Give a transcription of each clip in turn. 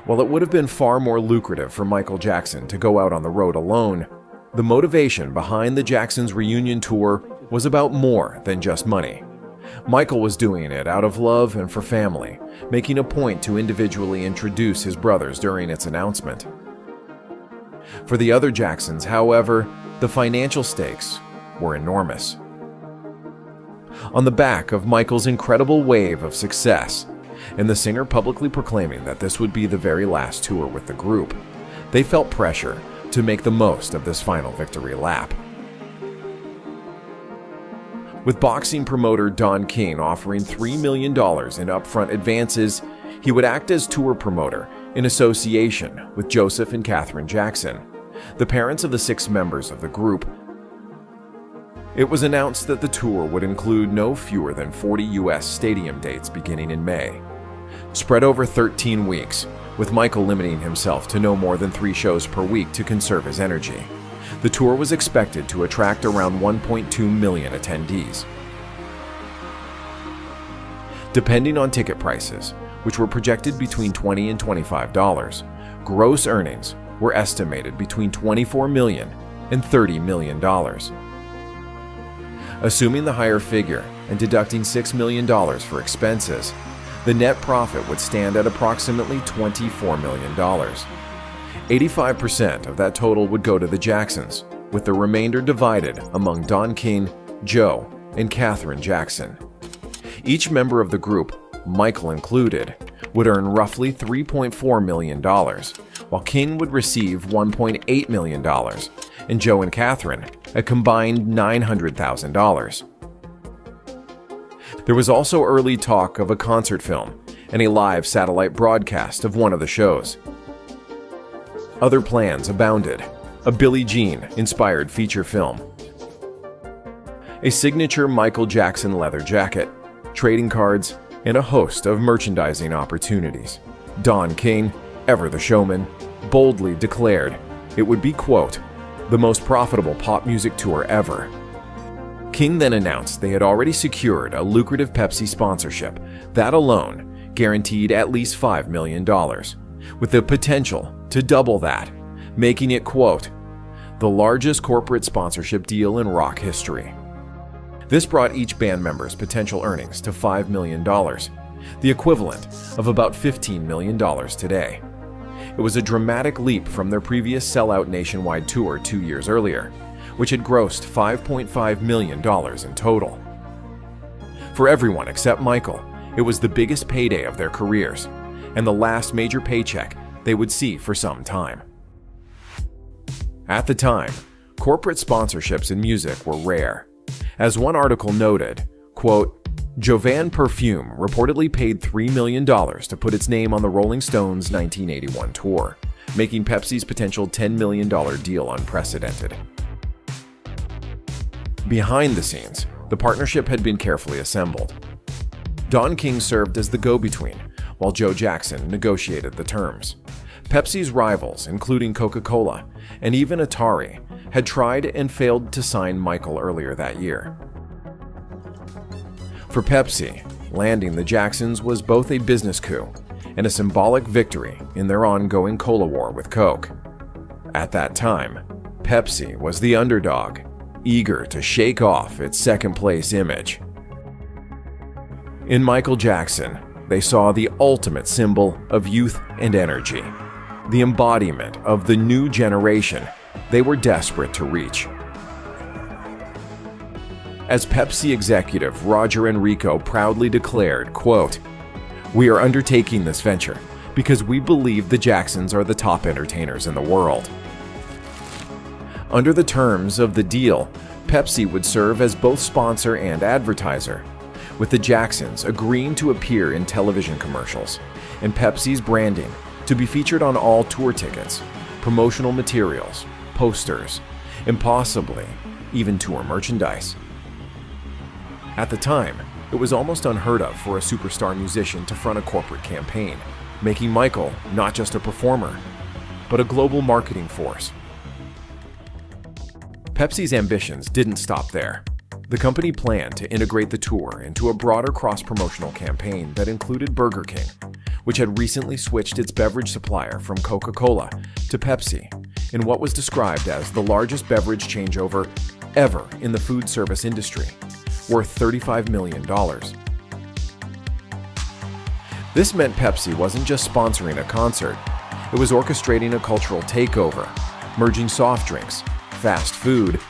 While it would have been far more lucrative for Michael Jackson to go out on the road alone, the motivation behind the Jacksons' reunion tour was about more than just money. Michael was doing it out of love and for family, making a point to individually introduce his brothers during its announcement. For the other Jacksons, however, the financial stakes were enormous. On the back of Michael's incredible wave of success, and the singer publicly proclaiming that this would be the very last tour with the group, they felt pressure to make the most of this final victory lap. With boxing promoter Don King offering $3 million in upfront advances, he would act as tour promoter in association with Joseph and Catherine Jackson, the parents of the 6 members of the group. It was announced that the tour would include no fewer than 40 U.S. stadium dates beginning in May. Spread over 13 weeks, with Michael limiting himself to no more than 3 shows per week to conserve his energy, the tour was expected to attract around 1.2 million attendees. Depending on ticket prices, which were projected between $20 and $25, gross earnings were estimated between $24 million and $30 million. Assuming the higher figure and deducting $6 million for expenses, the net profit would stand at approximately $24 million. 85% of that total would go to the Jacksons, with the remainder divided among Don King, Joe, and Catherine Jackson. Each member of the group, Michael included, would earn roughly $3.4 million, while King would receive $1.8 million, and Joe and Catherine a combined $900,000. There was also early talk of a concert film and a live satellite broadcast of one of the shows. Other plans abounded: a Billie Jean-inspired feature film, a signature Michael Jackson leather jacket, trading cards, and a host of merchandising opportunities. Don King, ever the showman, boldly declared it would be, quote, the most profitable pop music tour ever. King then announced they had already secured a lucrative Pepsi sponsorship that alone guaranteed at least $5 million, with the potential to double that, making it, quote, the largest corporate sponsorship deal in rock history. This brought each band member's potential earnings to $5 million, the equivalent of about $15 million today. It was a dramatic leap from their previous sellout nationwide tour 2 years earlier, which had grossed $5.5 million in total. For everyone except Michael, it was the biggest payday of their careers, and the last major paycheck they would see for some time. At the time, corporate sponsorships in music were rare. As one article noted, quote, Jovan Perfume reportedly paid $3 million to put its name on the Rolling Stones' 1981 tour, making Pepsi's potential $10 million deal unprecedented. Behind the scenes, the partnership had been carefully assembled. Don King served as the go-between, while Joe Jackson negotiated the terms. Pepsi's rivals, including Coca-Cola and even Atari, had tried and failed to sign Michael earlier that year. For Pepsi, landing the Jacksons was both a business coup and a symbolic victory in their ongoing cola war with Coke. At that time, Pepsi was the underdog, eager to shake off its second-place image. In Michael Jackson, they saw the ultimate symbol of youth and energy, the embodiment of the new generation they were desperate to reach. As Pepsi executive Roger Enrico proudly declared, quote, we are undertaking this venture because we believe the Jacksons are the top entertainers in the world. Under the terms of the deal, Pepsi would serve as both sponsor and advertiser, with the Jacksons agreeing to appear in television commercials, and Pepsi's branding to be featured on all tour tickets, promotional materials, posters, and possibly even tour merchandise. At the time, it was almost unheard of for a superstar musician to front a corporate campaign, making Michael not just a performer, but a global marketing force. Pepsi's ambitions didn't stop there. The company planned to integrate the tour into a broader cross-promotional campaign that included Burger King, which had recently switched its beverage supplier from Coca-Cola to Pepsi in what was described as the largest beverage changeover ever in the food service industry, worth $35 million. This meant Pepsi wasn't just sponsoring a concert, it was orchestrating a cultural takeover, merging soft drinks, fast food,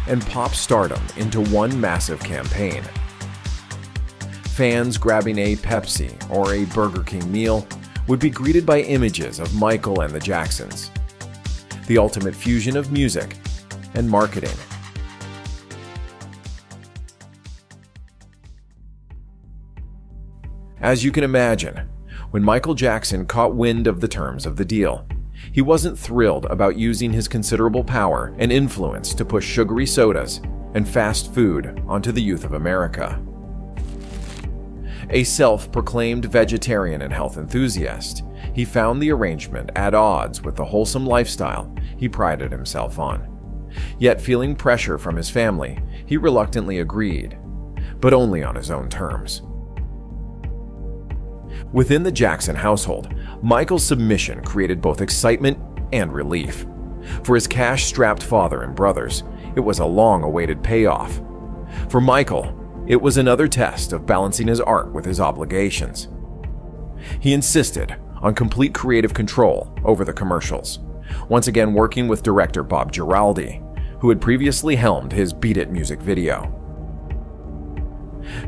and pop stardom into one massive campaign. Fans grabbing a Pepsi or a Burger King meal would be greeted by images of Michael and the Jacksons, the ultimate fusion of music and marketing. As you can imagine, when Michael Jackson caught wind of the terms of the deal, he wasn't thrilled about using his considerable power and influence to push sugary sodas and fast food onto the youth of America. A self-proclaimed vegetarian and health enthusiast, he found the arrangement at odds with the wholesome lifestyle he prided himself on. Yet feeling pressure from his family, he reluctantly agreed, but only on his own terms. Within the Jackson household, Michael's submission created both excitement and relief. For his cash-strapped father and brothers, it was a long-awaited payoff. For Michael, it was another test of balancing his art with his obligations. He insisted on complete creative control over the commercials, once again working with director Bob Giraldi, who had previously helmed his Beat It music video.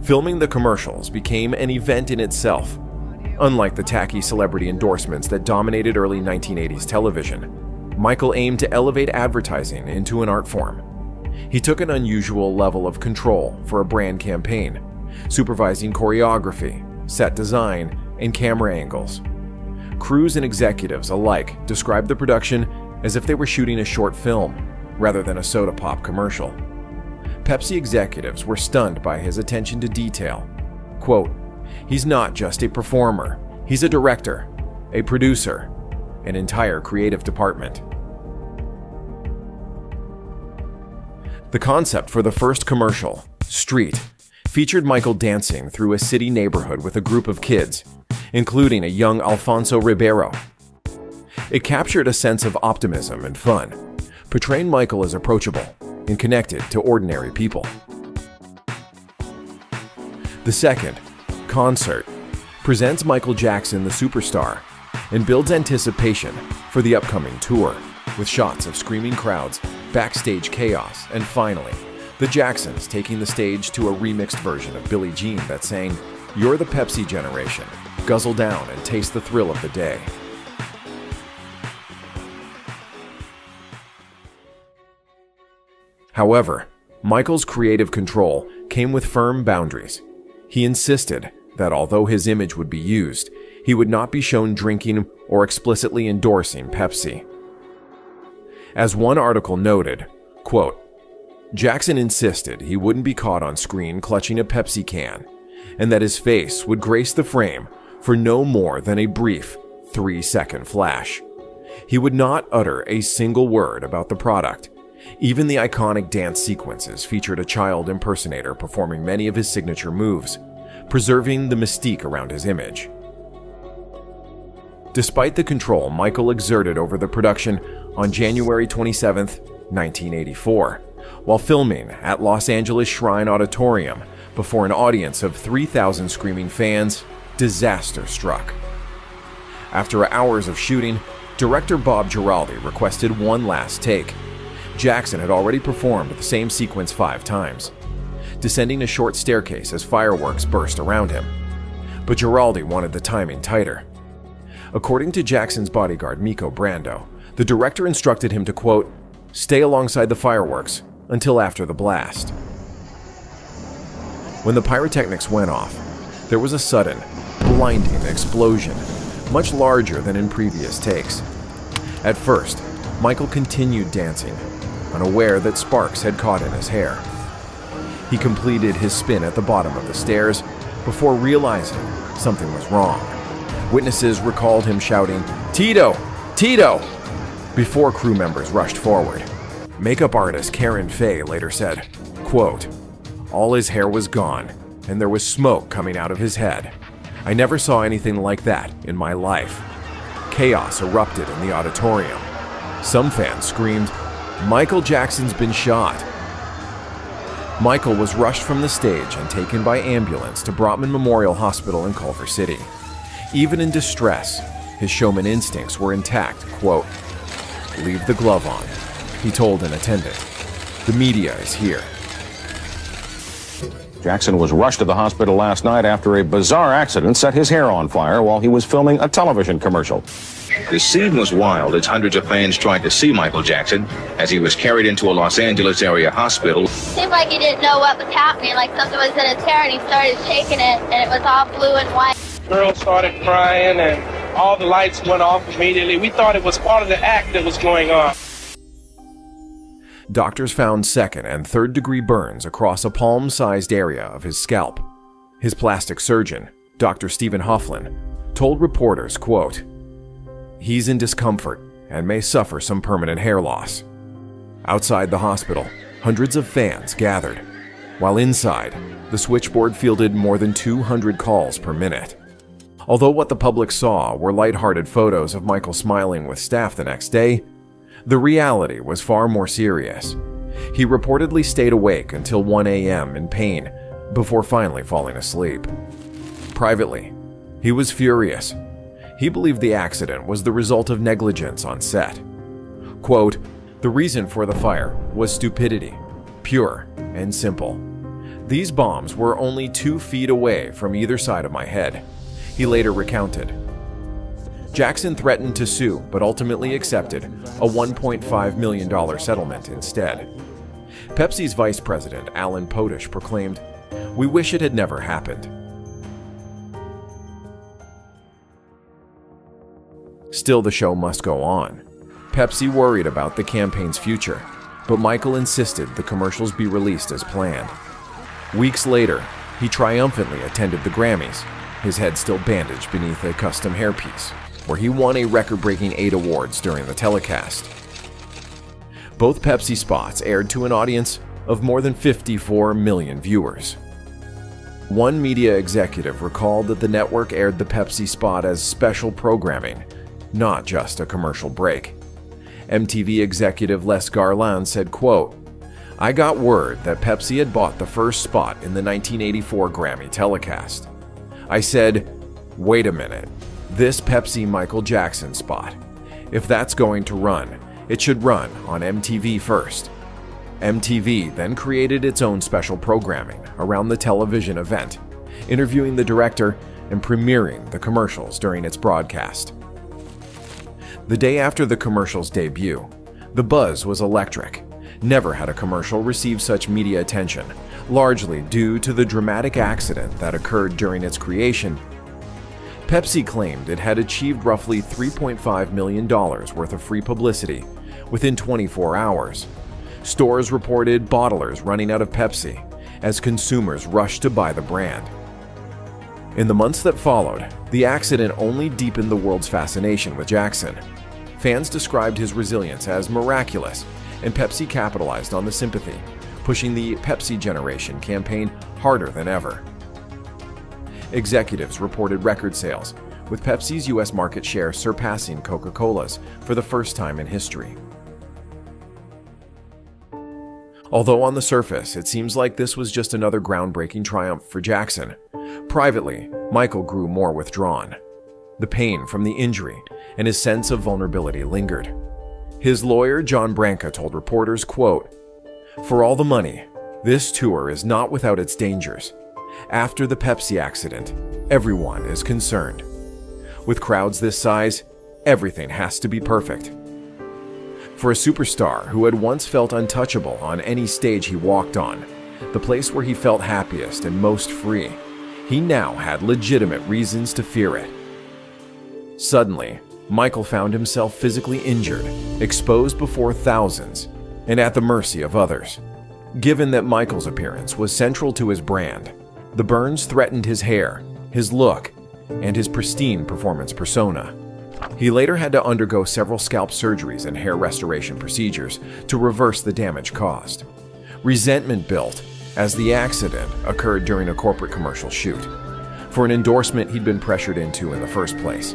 Filming the commercials became an event in itself. Unlike the tacky celebrity endorsements that dominated early 1980s television, Michael aimed to elevate advertising into an art form. He took an unusual level of control for a brand campaign, supervising choreography, set design, and camera angles. Crews and executives alike described the production as if they were shooting a short film rather than a soda pop commercial. Pepsi executives were stunned by his attention to detail. Quote, "He's not just a performer, he's a director, a producer, an entire creative department." The concept for the first commercial, Street, featured Michael dancing through a city neighborhood with a group of kids, including a young Alfonso Ribeiro. It captured a sense of optimism and fun, portraying Michael as approachable and connected to ordinary people. The second, Concert, presents Michael Jackson the superstar and builds anticipation for the upcoming tour, with shots of screaming crowds, backstage chaos, and finally, the Jacksons taking the stage to a remixed version of Billie Jean that sang, "You're the Pepsi generation, guzzle down and taste the thrill of the day." However, Michael's creative control came with firm boundaries. He insisted that although his image would be used, he would not be shown drinking or explicitly endorsing Pepsi. As one article noted, quote, "Jackson insisted he wouldn't be caught on screen clutching a Pepsi can, and that his face would grace the frame for no more than a brief 3-second flash. He would not utter a single word about the product. Even the iconic dance sequences featured a child impersonator performing many of his signature moves, preserving the mystique around his image." Despite the control Michael exerted over the production on January 27, 1984, while filming at Los Angeles Shrine Auditorium before an audience of 3,000 screaming fans, disaster struck. After hours of shooting, director Bob Giraldi requested one last take. Jackson had already performed the same sequence 5 times, descending a short staircase as fireworks burst around him. But Giraldi wanted the timing tighter. According to Jackson's bodyguard Miko Brando, the director instructed him to, quote, "stay alongside the fireworks until after the blast." When the pyrotechnics went off, there was a sudden, blinding explosion, much larger than in previous takes. At first, Michael continued dancing, unaware that sparks had caught in his hair. He completed his spin at the bottom of the stairs before realizing something was wrong. Witnesses recalled him shouting, "Tito! Tito!" before crew members rushed forward. Makeup artist Karen Fay later said, quote, "All his hair was gone, and there was smoke coming out of his head. I never saw anything like that in my life. Chaos erupted in the auditorium. Some fans screamed, "Michael Jackson's been shot." Michael was rushed from the stage and taken by ambulance to Brotman Memorial Hospital in Culver City. Even in distress, his showman instincts were intact. Quote, "Leave the glove on," he told an attendant. "The media is here." Jackson was rushed to the hospital last night after a bizarre accident set his hair on fire while he was filming a television commercial. The scene was wild as hundreds of fans tried to see Michael Jackson as he was carried into a Los Angeles area hospital. It seemed like he didn't know what was happening, like something was in his hair, and he started shaking it, and it was all blue and white. Girls started crying, and all the lights went off immediately. We thought it was part of the act that was going on. Doctors found second and third degree burns across a palm-sized area of his scalp. His plastic surgeon, Dr. Stephen Hofflin, told reporters, quote, "He's in discomfort and may suffer some permanent hair loss." Outside the hospital, hundreds of fans gathered, while inside, the switchboard fielded more than 200 calls per minute. Although what the public saw were lighthearted photos of Michael smiling with staff the next day, the reality was far more serious. He reportedly stayed awake until 1 a.m. in pain before finally falling asleep. Privately, he was furious. He believed the accident was the result of negligence on set. Quote, "The reason for the fire was stupidity, pure and simple. These bombs were only 2 feet away from either side of my head," he later recounted. Jackson threatened to sue, but ultimately accepted a $1.5 million settlement instead. Pepsi's vice president, Alan Potish, proclaimed, "We wish it had never happened." Still, the show must go on. Pepsi worried about the campaign's future, but Michael insisted the commercials be released as planned. Weeks later, he triumphantly attended the Grammys, his head still bandaged beneath a custom hairpiece, where he won a record-breaking 8 awards during the telecast. Both Pepsi spots aired to an audience of more than 54 million viewers. One media executive recalled that the network aired the Pepsi spot as special programming, not just a commercial break. MTV executive Les Garland said, quote, "I got word that Pepsi had bought the first spot in the 1984 Grammy telecast. I said, wait a minute, this Pepsi Michael Jackson spot, if that's going to run, it should run on MTV first." MTV then created its own special programming around the television event, interviewing the director and premiering the commercials during its broadcast. The day after the commercial's debut, the buzz was electric. Never had a commercial received such media attention, largely due to the dramatic accident that occurred during its creation. Pepsi claimed it had achieved roughly $3.5 million worth of free publicity within 24 hours. Stores reported bottlers running out of Pepsi as consumers rushed to buy the brand. In the months that followed, the accident only deepened the world's fascination with Jackson. Fans described his resilience as miraculous, and Pepsi capitalized on the sympathy, pushing the Pepsi Generation campaign harder than ever. Executives reported record sales, with Pepsi's U.S. market share surpassing Coca-Cola's for the first time in history. Although on the surface, it seems like this was just another groundbreaking triumph for Jackson, privately, Michael grew more withdrawn. The pain from the injury and his sense of vulnerability lingered. His lawyer, John Branca, told reporters, quote, "For all the money, this tour is not without its dangers. After the Pepsi accident, everyone is concerned. With crowds this size, everything has to be perfect." For a superstar who had once felt untouchable on any stage he walked on, the place where he felt happiest and most free, he now had legitimate reasons to fear it. Suddenly, Michael found himself physically injured, exposed before thousands, and at the mercy of others. Given that Michael's appearance was central to his brand, the burns threatened his hair, his look, and his pristine performance persona. He later had to undergo several scalp surgeries and hair restoration procedures to reverse the damage caused. Resentment built as the accident occurred during a corporate commercial shoot. for an endorsement he'd been pressured into in the first place.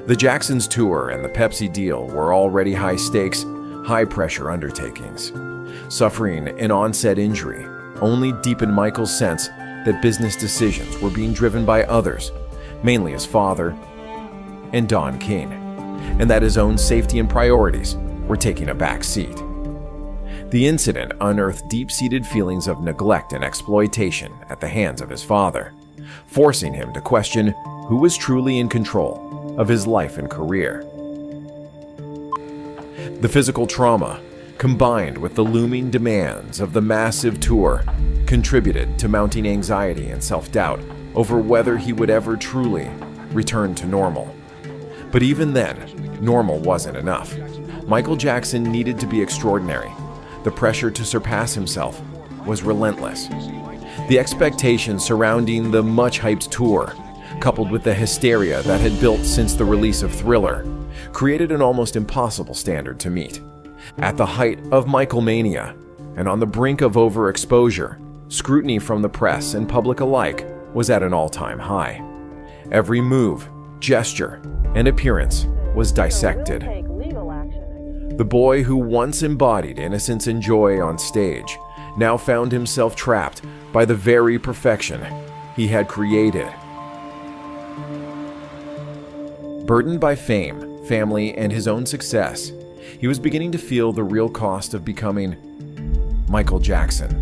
The Jacksons' tour and the Pepsi deal were already high-stakes, high-pressure undertakings. Suffering an onset injury only deepened Michael's sense that business decisions were being driven by others, mainly his father and Don King, and that his own safety and priorities were taking a back seat. The incident unearthed deep-seated feelings of neglect and exploitation at the hands of his father, forcing him to question who was truly in control of his life and career. The physical trauma, combined with the looming demands of the massive tour, contributed to mounting anxiety and self-doubt over whether he would ever truly return to normal. But even then, normal wasn't enough. Michael Jackson needed to be extraordinary. The pressure to surpass himself was relentless. The expectations surrounding the much-hyped tour, coupled with the hysteria that had built since the release of Thriller, created an almost impossible standard to meet. At the height of Michael mania, and on the brink of overexposure, scrutiny from the press and public alike was at an all-time high. Every move, gesture, and appearance was dissected. The boy who once embodied innocence and joy on stage now found himself trapped by the very perfection he had created. Burdened by fame, family, and his own success, he was beginning to feel the real cost of becoming Michael Jackson.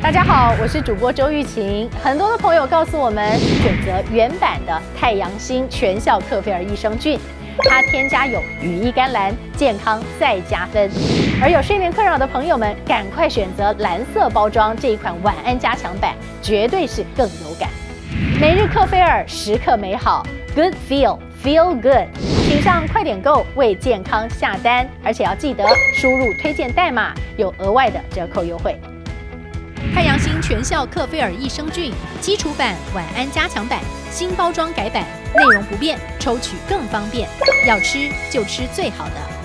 大家好，我是主播周玉琴。很多的朋友告诉我们，选择原版的太阳星全效克菲尔益生菌，它添加有羽衣甘蓝，健康再加分。而有睡眠困扰的朋友们，赶快选择蓝色包装这一款晚安加强版，绝对是更有感。每日克菲尔，时刻美好 ，Good Feel Good， 请上快点购为健康下单，而且要记得输入推荐代码，有额外的折扣优惠。太阳星全效克菲尔益生菌基础版、晚安加强版，新包装改版，内容不变，抽取更方便。要吃就吃最好的。